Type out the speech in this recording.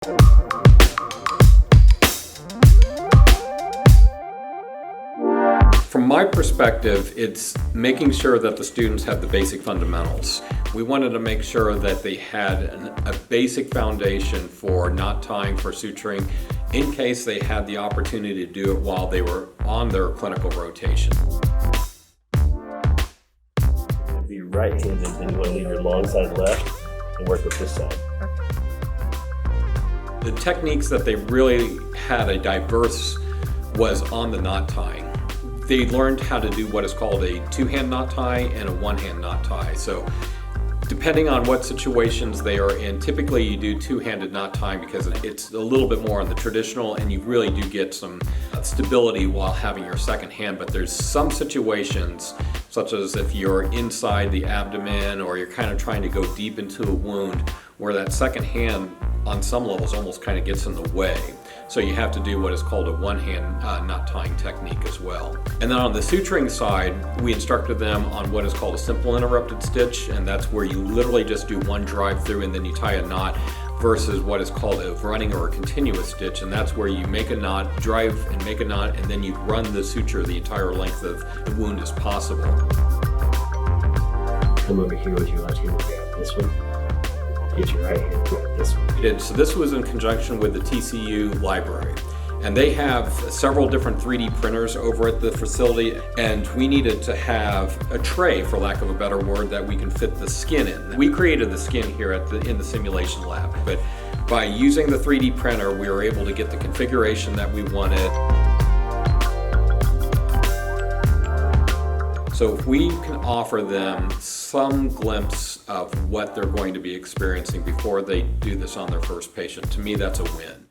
From my perspective, it's making sure that the students have the basic fundamentals. We wanted to make sure that they had a basic foundation for knot tying, for suturing, in case they had the opportunity to do it while they were on their clinical rotation. If you're right-handed, then you want to leave your long side left and work with this side. The techniques that they really had a diverse was on the knot tying. They learned how to do what is called a two-hand knot tie and a one-hand knot tie. So depending on what situations they are in, typically you do two-handed knot tying because it's a little bit more on the traditional and you really do get some stability while having your second hand. But there's some situations, such as if you're inside the abdomen or you're kind of trying to go deep into a wound, where that second hand on some levels almost kind of gets in the way. So you have to do what is called a one-hand knot tying technique as well. And then on the suturing side, we instructed them on what is called a simple interrupted stitch, and that's where you literally just do one drive through and then you tie a knot, versus what is called a running or a continuous stitch, and that's where you make a knot, drive and make a knot, and then you run the suture the entire length of the wound as possible. Come over here with your left hand, grab this one. Get your right hand, grab this one. So this was in conjunction with the TCU library. And they have several different 3D printers over at the facility, and we needed to have a tray, for lack of a better word, that we can fit the skin in. We created the skin here in the simulation lab, but by using the 3D printer, we were able to get the configuration that we wanted. So if we can offer them some glimpse of what they're going to be experiencing before they do this on their first patient, to me that's a win.